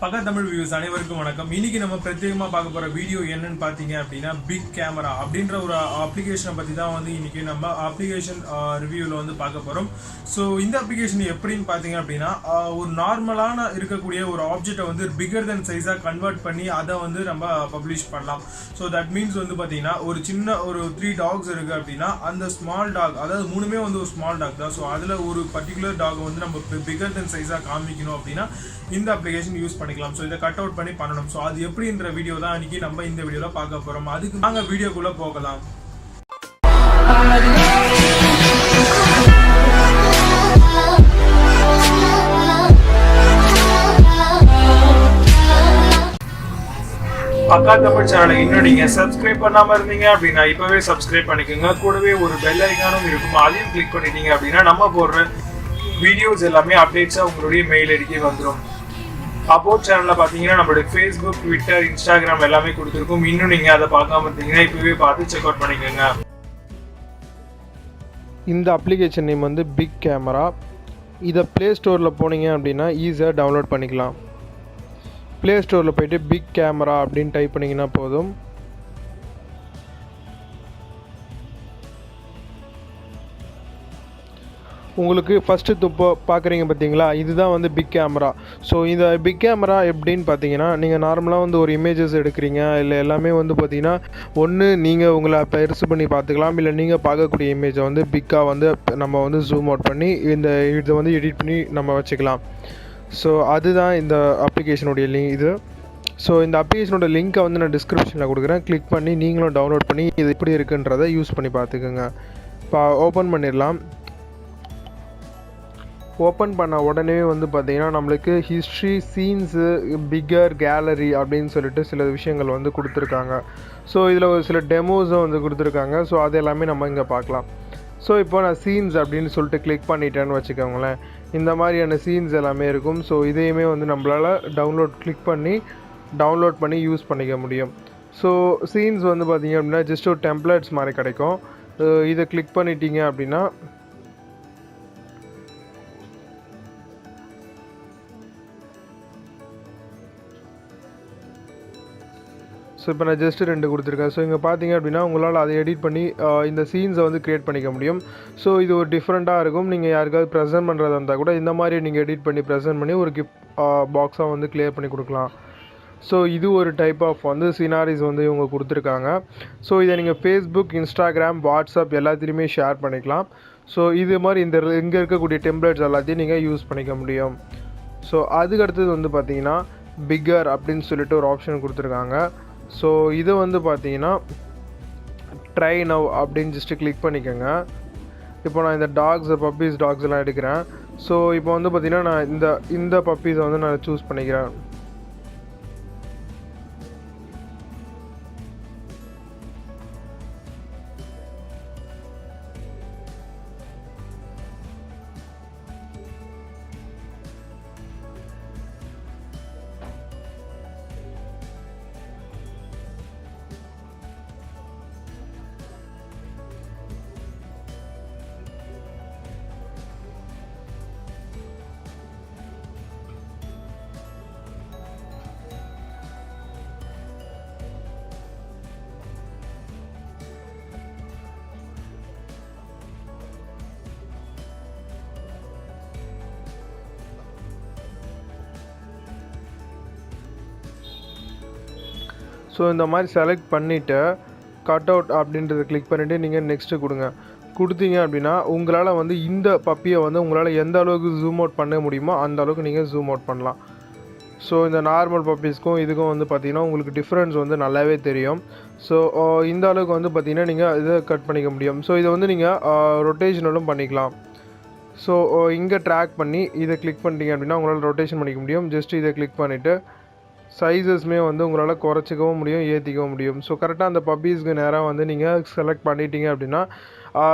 Tamil views அனைவருக்கும் வணக்கம். இன்னைக்கு நம்ம பிரத்யேகமா பார்க்க போற வீடியோ என்னன்னு பாத்தீங்க அப்படின்னா பிக் கேமரா அப்படின்ற ஒரு அப்ளிகேஷனை பத்தி தான் இன்னைக்கு நம்ம அப்ளிகேஷன் ரிவ்யூல பார்க்க போறோம். ஸோ இந்த அப்ளிகேஷன் எப்படின்னு பாத்தீங்க அப்படின்னா ஒரு நார்மலான இருக்கக்கூடிய ஒரு ஆப்ஜெக்டை பிகர் தென் சைஸா கன்வெர்ட் பண்ணி அதை நம்ம பப்ளிஷ் பண்ணலாம். ஸோ தட் மீன்ஸ் பாத்தீங்கன்னா ஒரு சின்ன ஒரு 3 டாக்ஸ் இருக்கு அப்படின்னா அந்த ஸ்மால் டாக், அதாவது மூணுமே ஒரு ஸ்மால் டாக் தான். ஸோ அதுல ஒரு பர்டிகுலர் டாக் நம்ம பிகர் தென் சைஸா காமிக்கணும் அப்படின்னா இந்த அப்ளிகேஷன் யூஸ் பண்ணிக்கலாம். ஸோ இதை கட் அவுட் பண்ணி பண்ணணும். ஸோ அது எப்படின்ற வீடியோ தான் இன்னைக்கு நம்ம இந்த வீடியோல பார்க்க போறோம். அதுக்கு நாங்க வீடியோக்குள்ள போகலாம். தமிழ் சேனலை இன்னும் நீங்க சப்ஸ்கிரைப் பண்ணாம இருந்தீங்க அப்படின்னா இப்பவே சப்ஸ்கிரைப் பண்ணிக்கோங்க. கூடவே ஒரு பெல் ஐகானும் இருக்கும், அதையும் கிளிக் பண்ணிட்டீங்க அப்படின்னா நம்ம போடுற வீடியோஸ் எல்லாமே அப்டேட்ஸா உங்களுடைய மெயில் ஐடிக்கு வந்துடும். அப்போட் சேனல்ல பாத்தீங்கன்னா நம்மளுடைய ஃபேஸ்புக், ட்விட்டர், இன்ஸ்டாகிராம் எல்லாமே கொடுத்துருக்கும். இன்னும் நீங்க அதை பார்க்காம இருந்தீங்கன்னா இப்பவே பார்த்து செக் அவுட் பண்ணிக்கோங்க. இந்த அப்ளிகேஷன் நேம் பிக் கேமரா. இதை ப்ளே ஸ்டோரில் போனீங்க அப்படின்னா ஈஸியாக டவுன்லோட் பண்ணிக்கலாம். ப்ளே ஸ்டோரில் போய்ட்டு பிக் கேமரா அப்படின்னு டைப் பண்ணிங்கன்னா போதும். உங்களுக்கு ஃபஸ்ட்டு துப்போ பார்க்குறீங்க பார்த்தீங்களா, இதுதான் பிக் கேமரா. ஸோ இந்த பிக் கேமரா எப்படின்னு பார்த்தீங்கன்னா, நீங்கள் நார்மலாக ஒரு இமேஜஸ் எடுக்கிறீங்க, இல்லை எல்லாமே பார்த்தீங்கன்னா ஒன்று நீங்கள் உங்களை பெருசு பண்ணி பார்த்துக்கலாம், இல்லை நீங்கள் பார்க்கக்கூடிய இமேஜை பிக்காக நம்ம ஜூம் அவுட் பண்ணி இதை எடிட் பண்ணி நம்ம வச்சுக்கலாம். ஸோ அதுதான் இந்த அப்ளிகேஷனுடைய இது. ஸோ இந்த அப்ளிகேஷனோட லிங்க்கை நான் டிஸ்கிரிப்ஷனில் கொடுக்குறேன். கிளிக் பண்ணி நீங்களும் டவுன்லோட் பண்ணி இது எப்படி இருக்குன்றதை யூஸ் பண்ணி பார்த்துக்கோங்க. இப்போ ஓப்பன் பண்ணிடலாம். ஓப்பன் பண்ண உடனே பார்த்தீங்கன்னா நம்மளுக்கு ஹிஸ்ட்ரி, சீன்ஸு, பிக்கர், கேலரி அப்படின்னு சொல்லிட்டு சில விஷயங்கள் கொடுத்துருக்காங்க. ஸோ இதில் ஒரு சில டெமோஸும் கொடுத்துருக்காங்க. ஸோ அது எல்லாமே நம்ம இங்கே பார்க்கலாம். ஸோ இப்போ நான் சீன்ஸ் அப்படின்னு சொல்லிட்டு கிளிக் பண்ணிட்டேன்னு வச்சுக்கோங்களேன், இந்த மாதிரியான சீன்ஸ் எல்லாமே இருக்கும். ஸோ இதையுமே நம்மளால் டவுன்லோட் பண்ணி யூஸ் பண்ணிக்க முடியும். ஸோ சீன்ஸ் பார்த்தீங்க அப்படின்னா ஜஸ்ட் ஒரு டெம்ப்ளேட்ஸ் மாதிரி கிடைக்கும். இதை கிளிக் பண்ணிட்டீங்க அப்படின்னா ஸோ இப்போ நான் ஜஸ்ட்டு 2 கொடுத்துருக்கேன். ஸோ இங்கே பார்த்தீங்க அப்படின்னா உங்களால் அதை எடிட் பண்ணி இந்த சீன்ஸை க்ரியேட் பண்ணிக்க முடியும். ஸோ இது ஒரு டிஃப்ரெண்ட்டாக இருக்கும். நீங்கள் யாருக்காவது ப்ரெசென்ட் பண்ணுறதா இருந்தால் கூட இந்த மாதிரி நீங்கள் எடிட் பண்ணி ப்ரெசென்ட் பண்ணி ஒரு கிஃப்ட் பாக்ஸாக கிளியர் பண்ணி கொடுக்கலாம். ஸோ இது ஒரு டைப் ஆஃப் சீனாரிஸ் இவங்க கொடுத்துருக்காங்க. ஸோ இதை நீங்கள் ஃபேஸ்புக், இன்ஸ்டாகிராம், வாட்ஸ்அப் எல்லாத்துலேயுமே ஷேர் பண்ணிக்கலாம். ஸோ இது மாதிரி இங்கே இருக்கக்கூடிய டெம்ப்ளேட்ஸ் எல்லாத்தையும் நீங்கள் யூஸ் பண்ணிக்க முடியும். ஸோ அதுக்கு அடுத்தது பார்த்தீங்கன்னா பிக்கர் அப்படின்னு சொல்லிட்டு ஒரு ஆப்ஷன் கொடுத்துருக்காங்க. ஸோ இதை பார்த்தீங்கன்னா ட்ரை நவ் அப்படின்னு ஜஸ்ட்டு கிளிக் பண்ணிக்கோங்க. இப்போ நான் இந்த பப்பீஸ் டாக்ஸ் எல்லாம் எடுக்கிறேன். ஸோ இப்போ பார்த்தீங்கன்னா நான் இந்த பப்பீஸை நான் சூஸ் பண்ணிக்கிறேன். ஸோ இந்த மாதிரி செலக்ட் பண்ணிவிட்டு கட் அவுட் அப்படின்றத கிளிக் பண்ணிவிட்டு நீங்கள் நெக்ஸ்ட்டு கொடுத்தீங்க அப்படின்னா உங்களால் இந்த பப்பியை உங்களால் எந்த அளவுக்கு ஜூம் அவுட் பண்ண முடியுமோ அந்த அளவுக்கு நீங்கள் ஜூம் அவுட் பண்ணலாம். ஸோ இந்த நார்மல் பப்பீஸ்க்கும் இதுக்கும் பார்த்திங்கன்னா உங்களுக்கு டிஃப்ரென்ஸ் நல்லாவே தெரியும். ஸோ இந்த அளவுக்கு பார்த்திங்கன்னா நீங்கள் இதை கட் பண்ணிக்க முடியும். ஸோ இதை நீங்கள் ரொட்டேஷனலும் பண்ணிக்கலாம். ஸோ இங்கே ட்ராக் பண்ணி இதை கிளிக் பண்ணிட்டீங்க அப்படின்னா உங்களால் ரொட்டேஷன் பண்ணிக்க முடியும். ஜஸ்ட் இதை கிளிக் பண்ணிவிட்டு சைஸஸ்மே உங்களால் குறைச்சிக்கவும் முடியும், ஏற்றிக்கவும் முடியும். ஸோ கரெக்டாக அந்த பப்பீஸ்க்கு நேராக நீங்கள் செலக்ட் பண்ணிட்டீங்க அப்படின்னா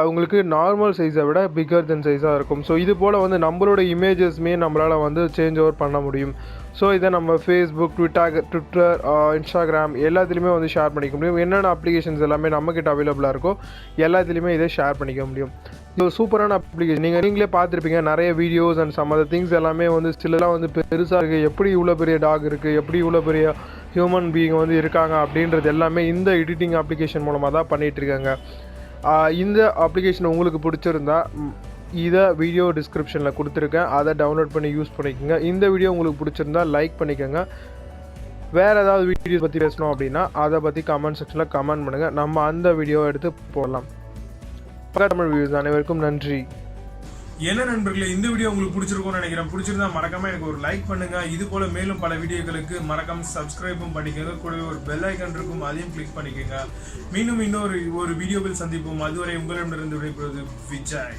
உங்களுக்கு நார்மல் சைஸை விட பிக்கர் தென் சைஸாக இருக்கும். ஸோ இது போல் வந்து நம்மளோட இமேஜஸ்மே நம்மளால் வந்து சேஞ்ச் ஓவர் பண்ண முடியும். ஸோ இதை நம்ம ஃபேஸ்புக், ட்விட்டர், இன்ஸ்டாகிராம் எல்லாத்துலேயுமே வந்து ஷேர் பண்ணிக்க முடியும். என்னென்ன அப்ளிகேஷன்ஸ் எல்லாமே நம்மக்கிட்ட அவைலபிளாக இருக்கோ எல்லாத்துலேயுமே இதை ஷேர் பண்ணிக்க முடியும். இது சூப்பரான அப்ளிகேஷன். நீங்களே பார்த்துருப்பீங்க நிறைய videos and some other things எல்லாமே வந்து சிலலாம் வந்து பெருசாக இருக்குது, எப்படி இவ்வளோ பெரிய டாக் இருக்குது, எப்படி இவ்வளோ பெரிய ஹியூமன் பீயிங் வந்து இருக்காங்க அப்படின்றது எல்லாமே இந்த எடிட்டிங் அப்ளிகேஷன் மூலமாக தான் பண்ணிகிட்ருக்காங்க. இந்த அப்ளிகேஷன் உங்களுக்கு பிடிச்சிருந்தா இதை வீடியோ டிஸ்கிரிப்ஷனில் கொடுத்துருக்கேன், அதை டவுன்லோட் பண்ணி யூஸ் பண்ணிக்கோங்க. இந்த வீடியோ உங்களுக்கு பிடிச்சிருந்தா லைக் பண்ணிக்கோங்க. வேறு ஏதாவது வீடியோஸ் பற்றி பேசணும் அப்படின்னா அதை பற்றி கமெண்ட் செக்ஷனில் கமெண்ட் பண்ணுங்கள், நம்ம அந்த வீடியோவை எடுத்து போடலாம். தமிழ் வியூஸ் அனைவருக்கும் நன்றி. என்ன நண்பர்களே, இந்த வீடியோ உங்களுக்கு பிடிச்சிருக்கும்னு நினைக்கிறேன். பிடிச்சிருந்தா மறக்காம எனக்கு ஒரு லைக் பண்ணுங்க. இது போல மேலும் பல வீடியோக்களுக்கு மறக்காம சப்ஸ்கிரைபும் பண்ணிக்கோங்க. கூடவே ஒரு பெல் ஐக்கன் இருக்கும், அதையும் கிளிக் பண்ணிக்கோங்க. மீண்டும் இன்னொரு வீடியோவில் சந்திப்போம். அதுவரை உங்களிடமிருந்து விடைபெறுவது விஜய்.